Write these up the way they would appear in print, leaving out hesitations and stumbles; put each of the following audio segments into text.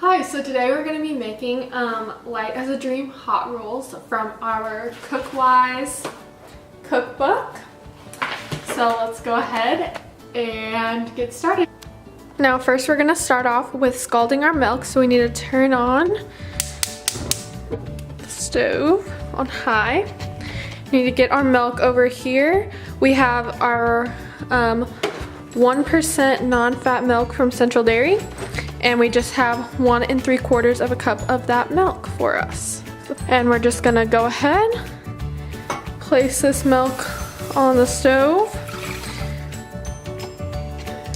Hi, so today we're going to be making Light as a Dream hot rolls from our Cookwise cookbook. So let's go ahead and get started. Now first we're going to start off with scalding our milk, so we need to turn on the stove on high. We need to get our milk over here. We have our 1% non-fat milk from Central Dairy, and we just have 1 3/4 cup of that milk for us. And we're just gonna go ahead, place this milk on the stove.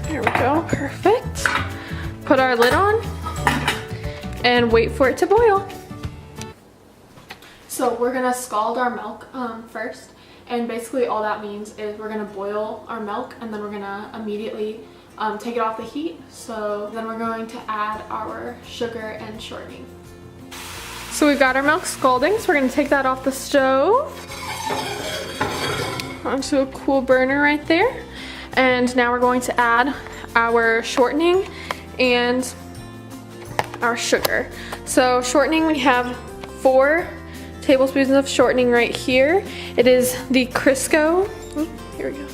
There we go, perfect. Put our lid on and wait for it to boil. So we're gonna scald our milk first, and basically all that means is we're gonna boil our milk and then we're gonna immediately take it off the heat. So then we're going to add our sugar and shortening. So we've got our milk scalding, so we're gonna take that off the stove onto a cool burner right there. And now we're going to add our shortening and our sugar. So shortening, we have 4 tablespoons of shortening right here. It is the Crisco, here we go,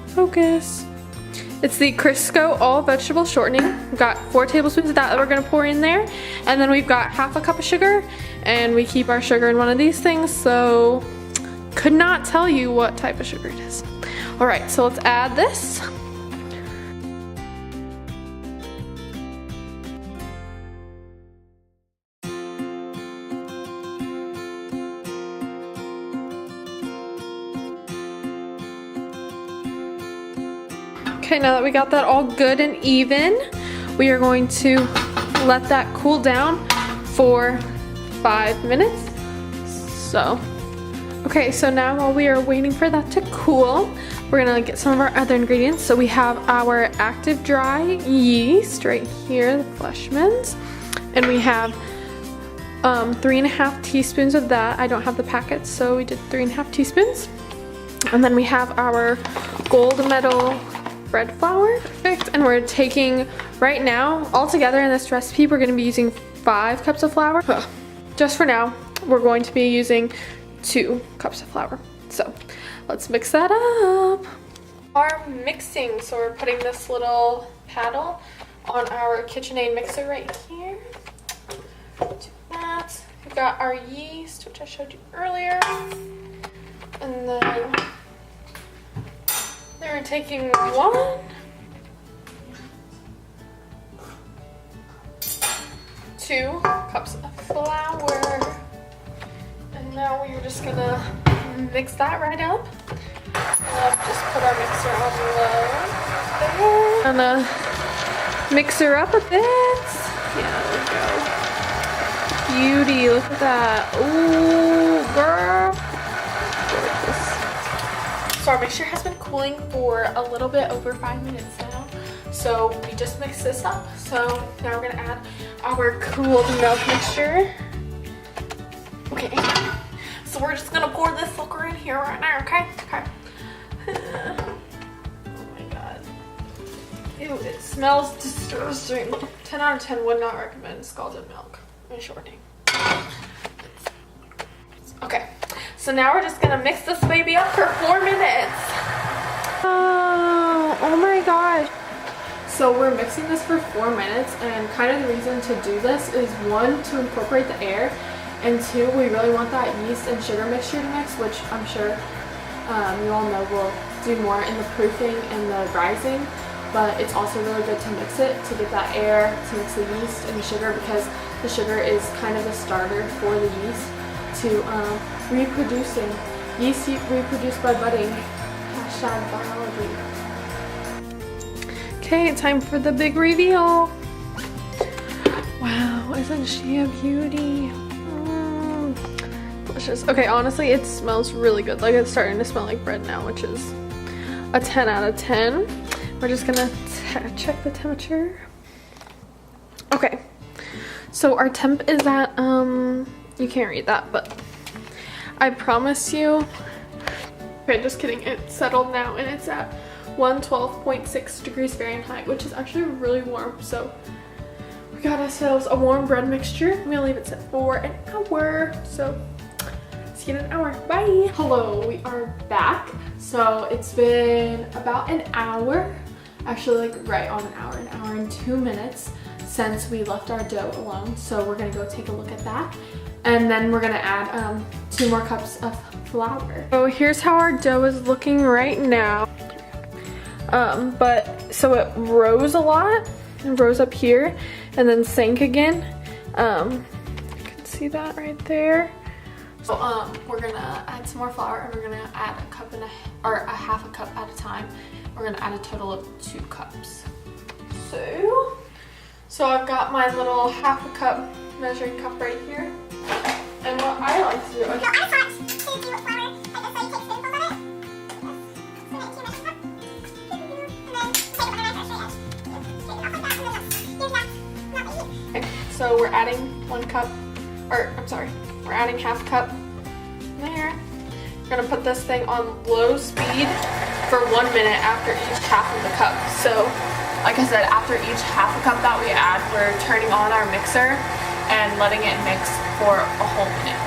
focus. It's the Crisco all vegetable shortening. We've got 4 tablespoons of that we're gonna pour in there. And then we've got 1/2 cup of sugar, and we keep our sugar in one of these things, so could not tell you what type of sugar it is. All right, so let's add this. Okay, now that we got that all good and even, we are going to let that cool down for 5 minutes. Okay, so now while we are waiting for that to cool, we're gonna get some of our other ingredients. So we have our active dry yeast right here, the Fleshman's, and we have 3½ teaspoons of that. I don't have the packets, so we did 3½ teaspoons. And then we have our gold medal bread flour, perfect. And we're taking, right now, all together in this recipe, we're gonna be using 5 cups of flour. Just for now, we're going to be using 2 cups of flour. So let's mix that up. Our mixing, so we're putting this little paddle on our KitchenAid mixer right here. Do that. We've got our yeast, which I showed you earlier. And then we're taking 1, 2 cups of flour. And now we're just gonna mix that right up. Just put our mixer on low there. Gonna mix her up a bit. Yeah, there we go. Beauty, look at that. Ooh, girl. Gorgeous. So our mixture has been cooling for a little bit over 5 minutes now. So we just mixed this up. So now we're gonna add our cooled milk mixture. Okay. So we're just gonna pour this sucker in here right now, okay? Okay. Oh my god. Ew, it smells disgusting. 10 out of 10 would not recommend scalded milk and shortening. Okay, so now we're just gonna mix this baby up for 4 minutes. Oh my gosh. So we're mixing this for 4 minutes, and kind of the reason to do this is 1, to incorporate the air, and 2, we really want that yeast and sugar mixture to mix, which I'm sure you all know will do more in the proofing and the rising, but it's also really good to mix it, to get that air, to mix the yeast and the sugar, because the sugar is kind of the starter for the yeast to reproducing. Yeast reproduce by budding. Hashtag biology. Okay, time for the big reveal. Wow, isn't she a beauty? Delicious. Okay, honestly, it smells really good. Like, it's starting to smell like bread now, which is a 10 out of 10. We're just gonna check the temperature. Okay, so our temp is at, you can't read that, but I promise you, okay, just kidding, it's settled now, and it's at 112.6 degrees Fahrenheit, which is actually really warm, so we're got ourselves a warm bread mixture. I'm gonna leave it set for an hour. So see you in an hour. Bye. Hello, we are back. So it's been about an hour, actually like right on an hour and 2 minutes since we left our dough alone. So we're gonna go take a look at that. And then we're gonna add 2 more cups of flour. So here's how our dough is looking right now. So it rose a lot, it rose up here and then sank again. You can see that right there. So we're gonna add some more flour and we're gonna add a half a cup at a time. We're gonna add a total of 2 cups. So I've got my little half a cup measuring cup right here. And what I like to do, okay. So we're adding 1 cup, or I'm sorry, we're adding half a cup there. We're gonna put this thing on low speed for 1 minute after each half of the cup. So like I said, after each half a cup that we add, we're turning on our mixer and letting it mix for a whole minute.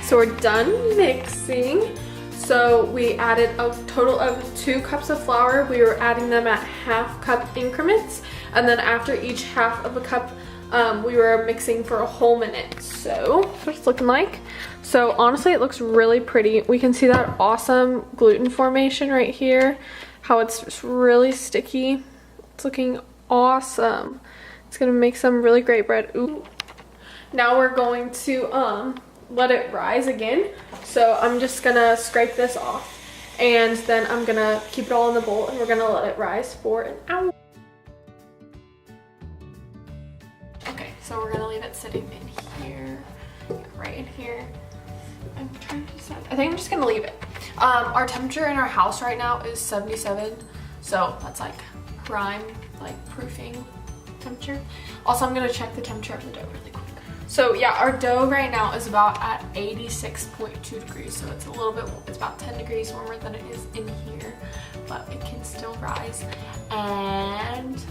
So we're done mixing. So we added a total of 2 cups of flour. We were adding them at half cup increments. And then after each half of a cup, we were mixing for a whole minute. So that's what it's looking like. So honestly, it looks really pretty. We can see that awesome gluten formation right here. How it's just really sticky. It's looking awesome. It's gonna make some really great bread. Ooh. Now we're going to let it rise again. So I'm just gonna scrape this off and then I'm gonna keep it all in the bowl and we're gonna let it rise for an hour. Okay, so we're gonna leave it sitting in here, right in here. I'm trying to decide. I think I'm just gonna leave it. Our temperature in our house right now is 77, so that's like prime, like proofing temperature. Also, I'm gonna check the temperature of the dough really quick. So yeah, our dough right now is about at 86.2 degrees, so it's a little bit, it's about 10 degrees warmer than it is in here, but it can still rise. And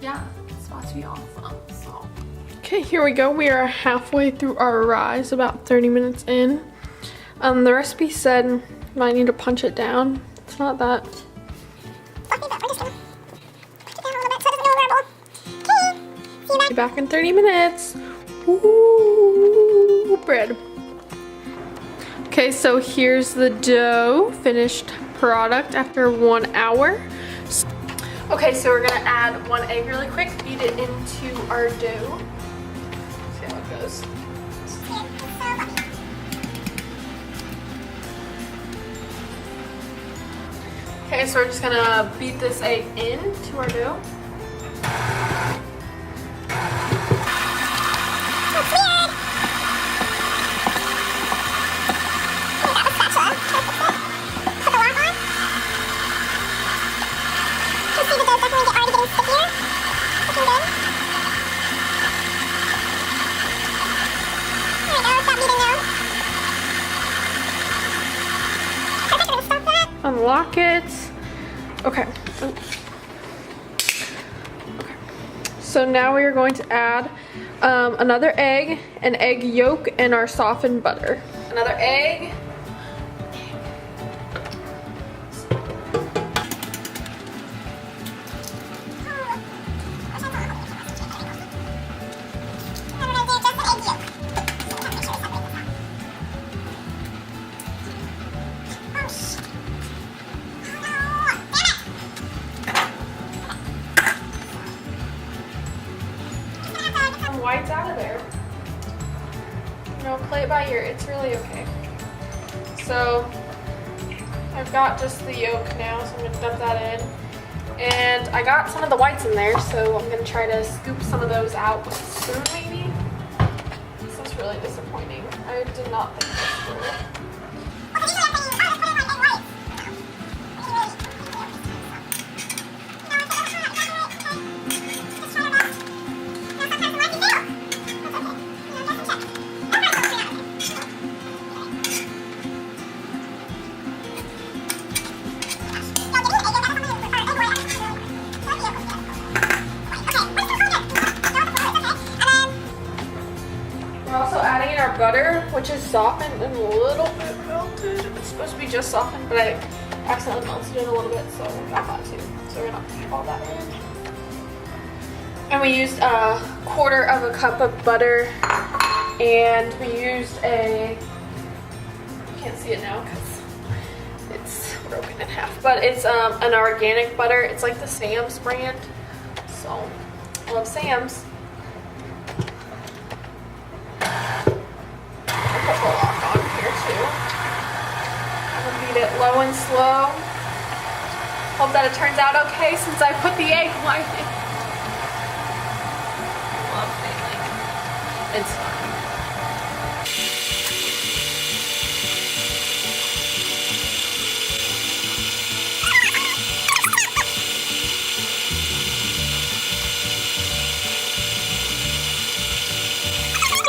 yeah, it's about to be awesome. So okay, here we go. We are halfway through our rise, about 30 minutes in. The recipe said you might need to punch it down. It's not that. Be back in 30 minutes. Ooh, bread. Okay, so here's the dough, finished product after 1 hour. Okay, so we're gonna add 1 egg really quick, beat it into our dough. See how it goes. Okay, so we're just gonna beat this egg into our dough. Unlock it. Okay. So now we are going to add another egg, an egg yolk, and our softened butter. Another egg. some whites out of there. You know, play it by ear. It's really okay. So I've got just the yolk now, so I'm going to dump that in. And I got some of the whites in there, so I'm going to try to scoop some of those out with a spoon maybe. This is really disappointing. I did not think this through. Butter, which is softened and a little bit melted. It's supposed to be just softened, but I accidentally melted it a little bit, so I got that too. So we're gonna put all that in. And we used a 1/4 cup of butter, and we used a, you can't see it now because it's broken in half, but it's an organic butter. It's like the Sam's brand, so I love Sam's. It low and slow. Hope that it turns out okay since I put the egg white in. Love failing. It's fun.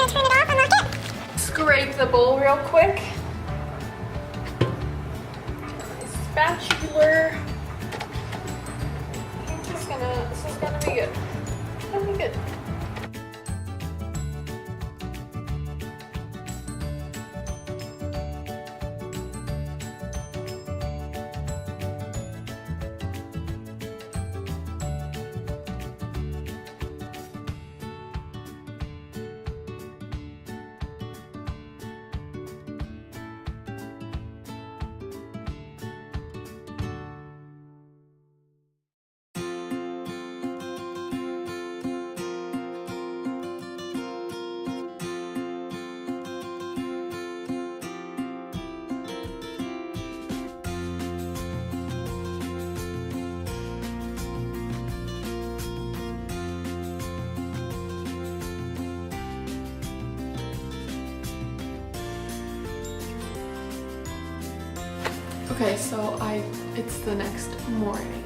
Turn it off and look it. Scrape the bowl real quick. Spatula. I think this is gonna be good. It's gonna be good. Okay, so it's the next morning,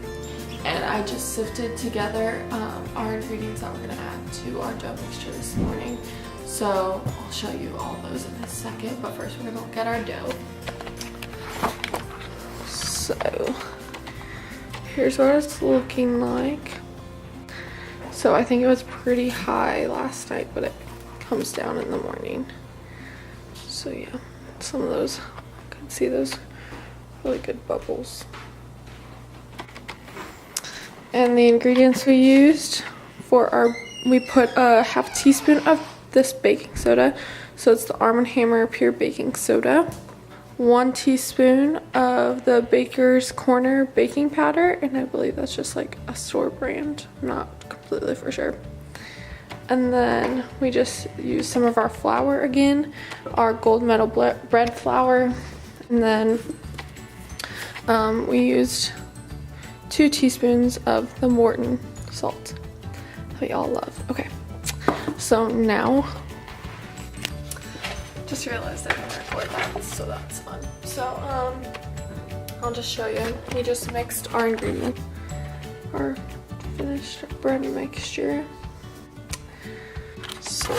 and I just sifted together our ingredients that we're gonna add to our dough mixture this morning. So I'll show you all those in a second, but first we're gonna look at our dough. So here's what it's looking like. So I think it was pretty high last night, but it comes down in the morning. So yeah, some of those, I can see those really good bubbles. And the ingredients we used for we put a 1/2 teaspoon of this baking soda. So it's the Arm & Hammer pure baking soda. 1 teaspoon of the Baker's Corner baking powder, and I believe that's just like a store brand, I'm not completely for sure. And then we just used some of our flour again, our gold medal bread flour, and then we used 2 teaspoons of the Morton salt that we all love. Okay, so now, just realized I didn't record that, so that's fun. So I'll just show you. We just mixed our ingredients, our finished bread mixture. So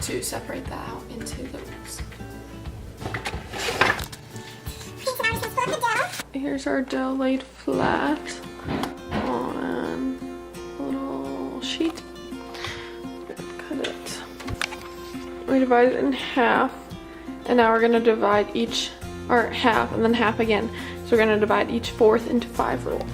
to separate that out into the rolls. Here's our dough laid flat on a little sheet. Cut it. We divide it in half, and now we're going to divide each, or half, and then half again. So we're going to divide each fourth into 5 rolls.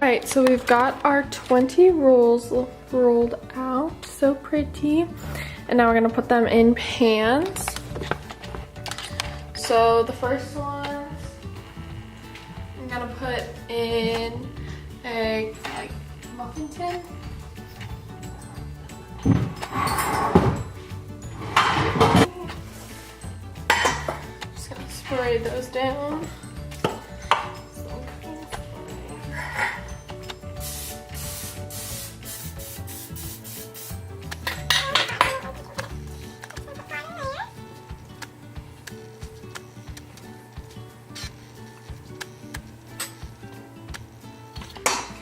Alright, so we've got our 20 rolls rolled out. So pretty. And now we're going to put them in pans. So the first one I'm going to put in a muffin tin. Just going to spray those down.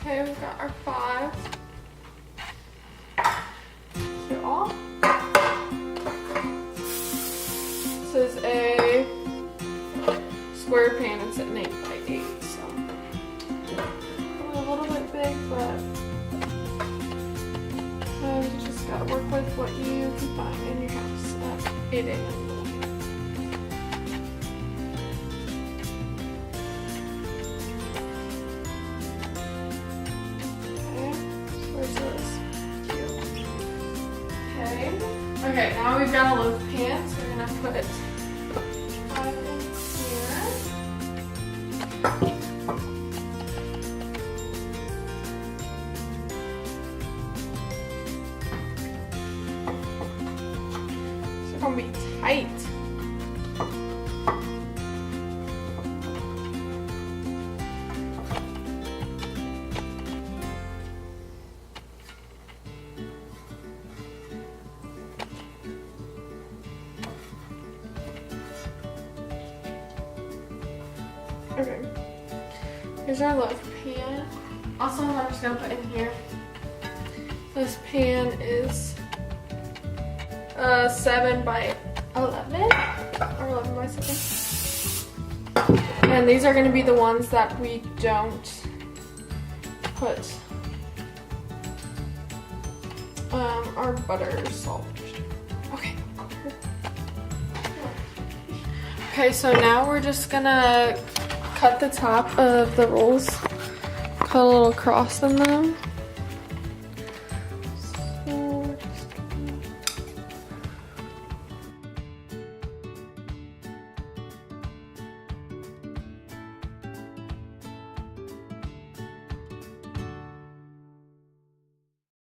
Okay, we've got our 5. They're all. This is a square pan. It's an 8x8, so a little bit big, but you just gotta work with what you can find in your house at 8 a.m. Okay, now we've got a loaf pan, so we're gonna put 5 in here. It's gonna be tight. Okay, here's our loaf pan. Also, I'm just gonna put in here, this pan is 7 by 11, or 11 by 7. And these are gonna be the ones that we don't put our butter, salt. Okay. Okay, so now we're just gonna cut the top of the rolls, cut a little cross in them.